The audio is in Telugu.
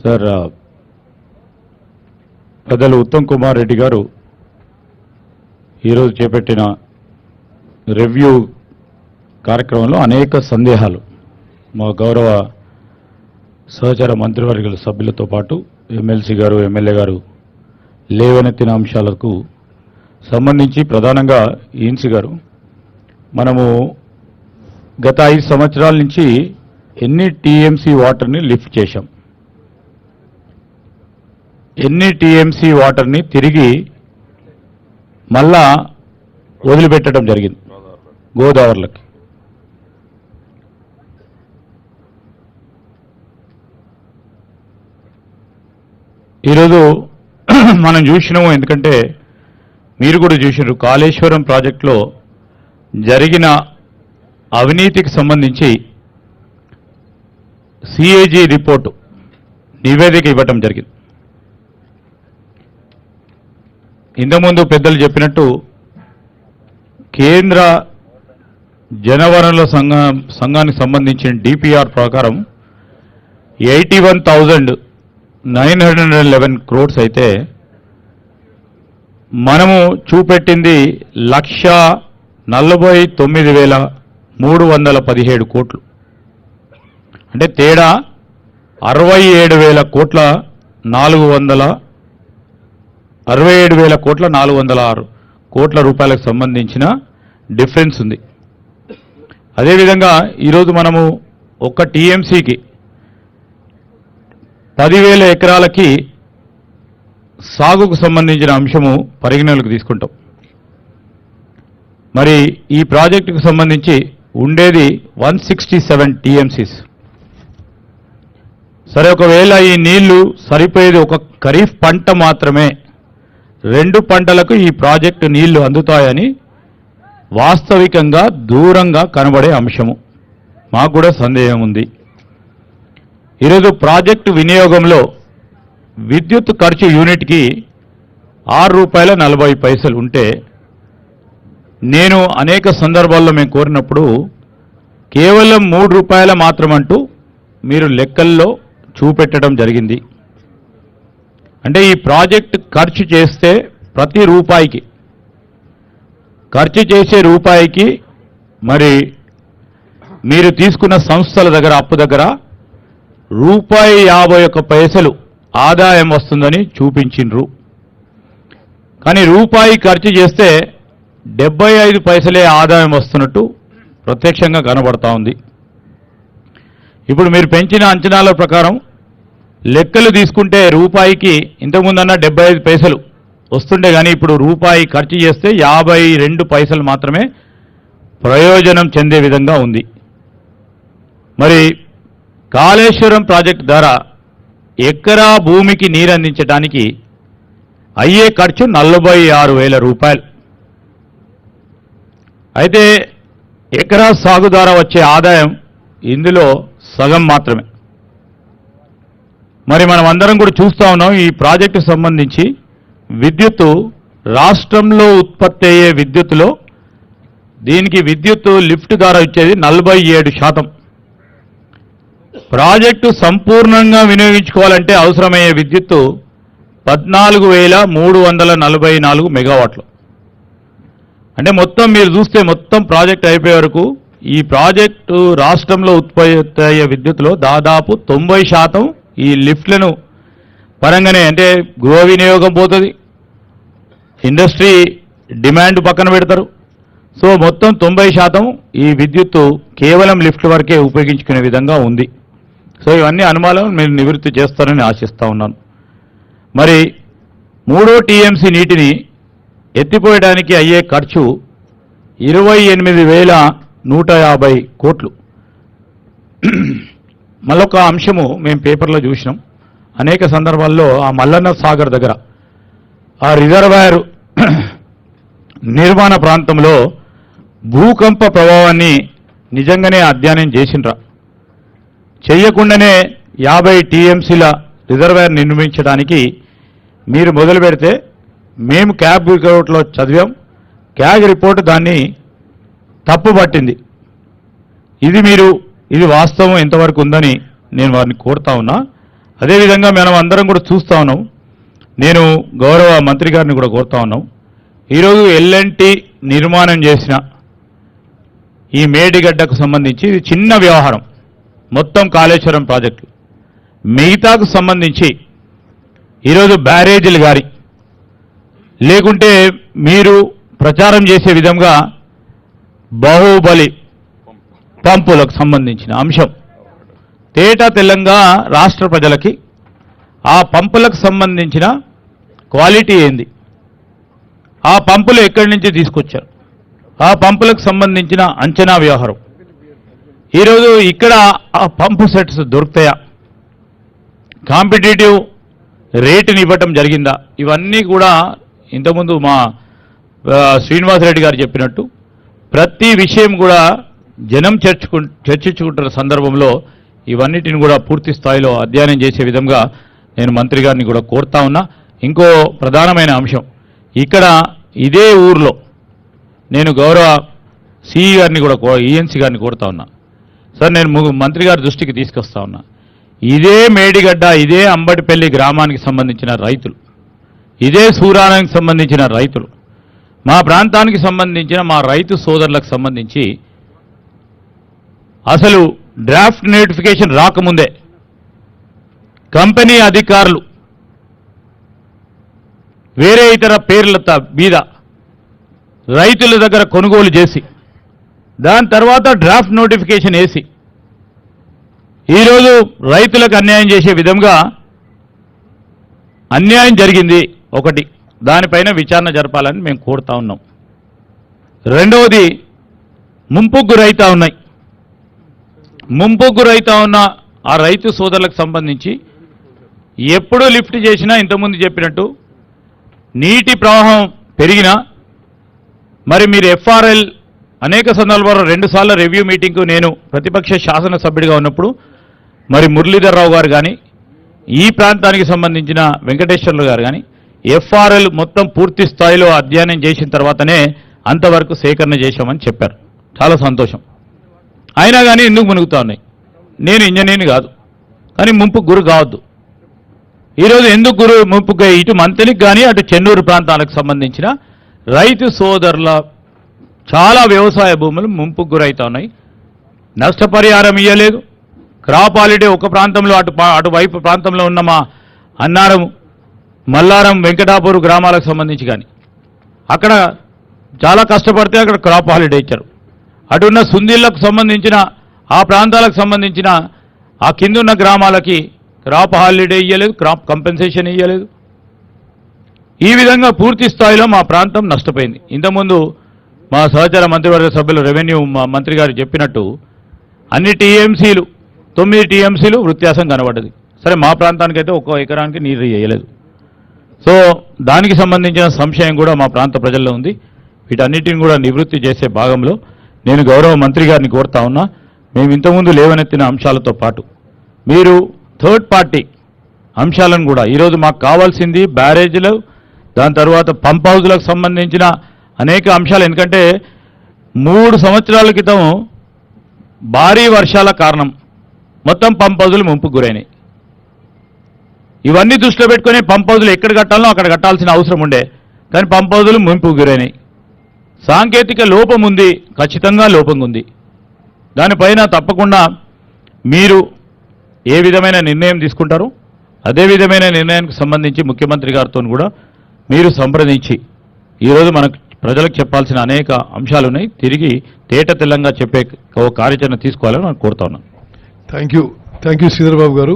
సార్ పెద్దలు ఉత్తమ్ కుమార్ రెడ్డి గారు ఈరోజు చేపట్టిన రివ్యూ కార్యక్రమంలో అనేక సందేహాలు మా గౌరవ సహచర మంత్రివర్గ సభ్యులతో పాటు ఎమ్మెల్సీ గారు ఎమ్మెల్యే గారు లేవనెత్తిన అంశాలకు సంబంధించి ప్రధానంగా ఈన్సీ గారు మనము గత 5 సంవత్సరాల నుంచి ఎన్ని టీఎంసీ వాటర్ని లిఫ్ట్ చేశాం, ఎన్ని టీఎంసీ వాటర్ని తిరిగి మళ్ళా వదిలిపెట్టడం జరిగింది గోదావరిలోకి. ఈరోజు మనం చూసినాము, ఎందుకంటే మీరు కూడా చూసినారు, కాళేశ్వరం ప్రాజెక్టులో జరిగిన అవినీతికి సంబంధించి సిఏజీ రిపోర్టు నివేదిక ఇవ్వటం జరిగింది. ఇంతకుముందు పెద్దలు చెప్పినట్టు కేంద్ర జనవనరుల సంఘానికి సంబంధించిన డిపిఆర్ ప్రకారం 81,911 crores అయితే మనము చూపెట్టింది 1,49,317 కోట్లు. అంటే తేడా 67,406 కోట్ల రూపాయలకు సంబంధించిన డిఫరెన్స్ ఉంది. అదేవిధంగా ఈరోజు మనము ఒక్క టీఎంసీకి 10,000 ఎకరాలకి సాగుకు సంబంధించిన అంశము పరిగణలోకి తీసుకుంటాం. మరి ఈ ప్రాజెక్టుకు సంబంధించి ఉండేది 167 టీఎంసీస్. సరే, ఒకవేళ ఈ నీళ్లు సరిపోయేది ఒక ఖరీఫ్ పంట మాత్రమే, 2 పంటలకు ఈ ప్రాజెక్టు నీళ్లు అందుతాయని వాస్తవికంగా దూరంగా కనబడే అంశము. మాకు కూడా సందేహం ఉంది. ఈరోజు ప్రాజెక్టు వినియోగంలో విద్యుత్ ఖర్చు యూనిట్కి ₹6.40 ఉంటే, నేను అనేక సందర్భాల్లో మేము కోరినప్పుడు కేవలం ₹3 మాత్రమంటూ మీరు లెక్కల్లో చూపెట్టడం జరిగింది. అంటే ఈ ప్రాజెక్ట్ ఖర్చు చేస్తే ప్రతి రూపాయికి, ఖర్చు చేసే రూపాయికి మరి మీరు తీసుకున్న సంస్థల దగ్గర అప్పు దగ్గర ₹1.51 ఆదాయం వస్తుందని చూపించిండ్రు. కానీ రూపాయి ఖర్చు చేస్తే 75 పైసలే ఆదాయం వస్తున్నట్టు ప్రత్యక్షంగా కనబడతా ఉంది. ఇప్పుడు మీరు పెంచిన అంచనాల ప్రకారం లెక్కలు తీసుకుంటే రూపాయికి ఇంతకుముందన్న 75 పైసలు వస్తుండే, కానీ ఇప్పుడు రూపాయి ఖర్చు చేస్తే 52 పైసలు మాత్రమే ప్రయోజనం చెందే విధంగా ఉంది. మరి కాళేశ్వరం ప్రాజెక్టు ద్వారా ఎకరా భూమికి నీరందించడానికి అయ్యే ఖర్చు ₹46,000. అయితే ఎకరా సాగు ద్వారా వచ్చే ఆదాయం ఇందులో సగం మాత్రమే. మరి మనం అందరం కూడా చూస్తూ ఉన్నాం, ఈ ప్రాజెక్టుకు సంబంధించి విద్యుత్తు రాష్ట్రంలో ఉత్పత్తి అయ్యే విద్యుత్తులో దీనికి విద్యుత్తు లిఫ్ట్ ద్వారా ఇచ్చేది 47%. ప్రాజెక్టు సంపూర్ణంగా వినియోగించుకోవాలంటే అవసరమయ్యే విద్యుత్తు 14,344 మెగావాట్లు. అంటే మొత్తం మీరు చూస్తే మొత్తం ప్రాజెక్ట్ అయిపోయే వరకు ఈ ప్రాజెక్టు రాష్ట్రంలో ఉత్పత్తి అయ్యే విద్యుత్తులో దాదాపు 90% ఈ లిఫ్ట్లను పరంగానే, అంటే గృహ వినియోగం పోతుంది, ఇండస్ట్రీ డిమాండ్ పక్కన పెడతారు. సో మొత్తం 90% ఈ విద్యుత్తు కేవలం లిఫ్ట్ వరకే ఉపయోగించుకునే విధంగా ఉంది. సో ఇవన్నీ అనుమానాలు మీరు నివృత్తి చేస్తారని ఆశిస్తూ ఉన్నాను. మరి 3వ టీఎంసీ నీటిని ఎత్తిపోయడానికి అయ్యే ఖర్చు 28,150 కోట్లు. మళ్ళొక అంశము మేము పేపర్లో చూసినాం, అనేక సందర్భాల్లో ఆ మల్లన్న సాగర్ దగ్గర ఆ రిజర్వాయర్ నిర్మాణ ప్రాంతంలో భూకంప ప్రభావాన్ని నిజంగానే అధ్యయనం చేసిండ్రా? చెయ్యకుండానే 50 టీఎంసీల రిజర్వాయర్ నిర్మించడానికి మీరు మొదలు పెడితే మేము క్యాబ్ రిపోర్ట్లో చదివాం, క్యాగ్ రిపోర్ట్ దాన్ని తప్పుపట్టింది. ఇది వాస్తవం ఎంతవరకు ఉందని నేను వారిని కోరుతా ఉన్నా. అదేవిధంగా మనం అందరం కూడా చూస్తూ ఉన్నాం. నేను గౌరవ మంత్రి గారిని కూడా కోరుతా ఉన్నాం. ఈరోజు ఎల్ఎన్టీ నిర్మాణం చేసిన ఈ మేడిగడ్డకు సంబంధించి ఇది చిన్న వ్యవహారం, మొత్తం కాళేశ్వరం ప్రాజెక్టు. మిగతాకు సంబంధించి ఈరోజు బ్యారేజీలు గారి లేకుంటే మీరు ప్రచారం చేసే విధంగా బాహుబలి పంపులకు సంబంధించిన అంశం తేటా తెల్లంగా రాష్ట్ర ప్రజలకి ఆ పంపులకు సంబంధించిన క్వాలిటీ ఏంది, ఆ పంపులు ఎక్కడి నుంచి తీసుకొచ్చారు, ఆ పంపులకు సంబంధించిన అంచనా వ్యవహారం, ఈరోజు ఇక్కడ ఆ పంపు సెట్స్ దొరుకుతాయా, కాంపిటేటివ్ రేటుని ఇవ్వటం జరిగిందా, ఇవన్నీ కూడా ఇంతకుముందు మా శ్రీనివాసరెడ్డి గారు చెప్పినట్టు ప్రతి విషయం కూడా జనం చర్చించుకుంటున్న సందర్భంలో ఇవన్నిటిని కూడా పూర్తి స్థాయిలో అధ్యయనం చేసే విధంగా నేను మంత్రి గారిని కూడా కోరుతా ఉన్నా. ఇంకో ప్రధానమైన అంశం, ఇక్కడ ఇదే ఊర్లో నేను గౌరవ సిఈ గారిని కూడా ఈఎన్సీ గారిని కోరుతా ఉన్నా. సార్, నేను మంత్రి గారి దృష్టికి తీసుకొస్తా ఉన్నా. ఇదే మేడిగడ్డ, ఇదే అంబటిపల్లి గ్రామానికి సంబంధించిన రైతులు, ఇదే సూరానానికి సంబంధించిన రైతులు, మా ప్రాంతానికి సంబంధించిన మా రైతు సోదరులకు సంబంధించి అసలు డ్రాఫ్ట్ నోటిఫికేషన్ రాకముందే కంపెనీ అధికారులు వేరే ఇతర పేర్ల మీద రైతుల దగ్గర కొనుగోలు చేసి దాని తర్వాత డ్రాఫ్ట్ నోటిఫికేషన్ వేసి ఈరోజు రైతులకు అన్యాయం చేసే విధంగా అన్యాయం జరిగింది. ఒకటి, దానిపైన విచారణ జరపాలని మేము కోరుతా ఉన్నాం. రెండవది, ముంపుకు గురైతా ఉన్నాయి. ముంపుకు గురైతా ఉన్న ఆ రైతు సోదరులకు సంబంధించి ఎప్పుడూ లిఫ్ట్ చేసినా ఇంతకుముందు చెప్పినట్టు నీటి ప్రవాహం పెరిగినా మరి మీరు ఎఫ్ఆర్ఎల్ అనేక సందర్భాల్లో 2 సార్లు రివ్యూ మీటింగ్కు నేను ప్రతిపక్ష శాసనసభ్యుడిగా ఉన్నప్పుడు మరి మురళీధర్ రావు గారు కానీ ఈ ప్రాంతానికి సంబంధించిన వెంకటేశ్వర్లు గారు కానీ ఎఫ్ఆర్ఎల్ మొత్తం పూర్తి స్థాయిలో అధ్యయనం చేసిన తర్వాతనే అంతవరకు సేకరణ చేశామని చెప్పారు. చాలా సంతోషం. అయినా కానీ ఎందుకు మునుగుతా ఉన్నాయి? నేను ఇంజనీర్ని కాదు, కానీ ముంపుకు గురి కావద్దు. ఈరోజు ఎందుకు ముంపుగా ఇటు మంతనికి కానీ అటు చెన్నూరు ప్రాంతాలకు సంబంధించిన రైతు సోదరుల చాలా వ్యవసాయ భూములు ముంపుకు గురైతా ఉన్నాయి. నష్టపరిహారం ఇవ్వలేదు. క్రాప్ హాలిడే ఒక ప్రాంతంలో అటువైపు ప్రాంతంలో ఉన్న మా అన్నారం, మల్లారం, వెంకటాపూర్ గ్రామాలకు సంబంధించి కానీ అక్కడ చాలా కష్టపడితే అక్కడ క్రాప్ హాలిడే ఇచ్చారు. అటున్న సుందిళ్లకు సంబంధించిన ఆ ప్రాంతాలకు సంబంధించిన ఆ కిందున్న గ్రామాలకి క్రాప్ హాలిడే ఇవ్వలేదు, క్రాప్ కంపెన్సేషన్ ఇవ్వలేదు. ఈ విధంగా పూర్తి స్థాయిలో మా ప్రాంతం నష్టపోయింది. ఇంతకుముందు మా సహచర మంత్రివర్గ సభ్యులు రెవెన్యూ మంత్రి గారు చెప్పినట్టు అన్ని టీఎంసీలు 9 టీఎంసీలు వ్యత్యాసం కనబడ్డది. సరే, మా ప్రాంతానికైతే 1 ఎకరానికి నీరు వేయలేదు. సో దానికి సంబంధించిన సంశయం కూడా మా ప్రాంత ప్రజల్లో ఉంది. వీటన్నిటిని కూడా నివృత్తి చేసే భాగంలో నేను గౌరవ మంత్రి గారిని కోరుతా ఉన్నా. మేము ఇంతకుముందు లేవనెత్తిన అంశాలతో పాటు మీరు థర్డ్ పార్టీ అంశాలను కూడా ఈరోజు మాకు కావాల్సింది బ్యారేజీలు, దాని తర్వాత పంప్ హౌజులకు సంబంధించిన అనేక అంశాలు. ఎందుకంటే 3 సంవత్సరాల క్రితం భారీ వర్షాల కారణం మొత్తం పంప్ హౌజులు ముంపుకు గురైనాయి. ఇవన్నీ దృష్టిలో పెట్టుకుని పంప్ హౌజులు ఎక్కడ కట్టాలో అక్కడ కట్టాల్సిన అవసరం ఉండే, కానీ పంప్ హౌజులు ముంపుకు గురైనాయి. సాంకేతిక లోపం ఉంది, ఖచ్చితంగా లోపం ఉంది. దానిపైన తప్పకుండా మీరు ఏ విధమైన నిర్ణయం తీసుకుంటారో అదే విధమైన నిర్ణయానికి సంబంధించి ముఖ్యమంత్రి గారితో కూడా మీరు సంప్రదించి ఈరోజు మనకు ప్రజలకు చెప్పాల్సిన అనేక అంశాలు ఉన్నాయి, తిరిగి తేట తెల్లంగా చెప్పే కార్యాచరణ తీసుకోవాలని నేను కోరుతా ఉన్నాను. థ్యాంక్ యూ శ్రీధర్ బాబు గారు.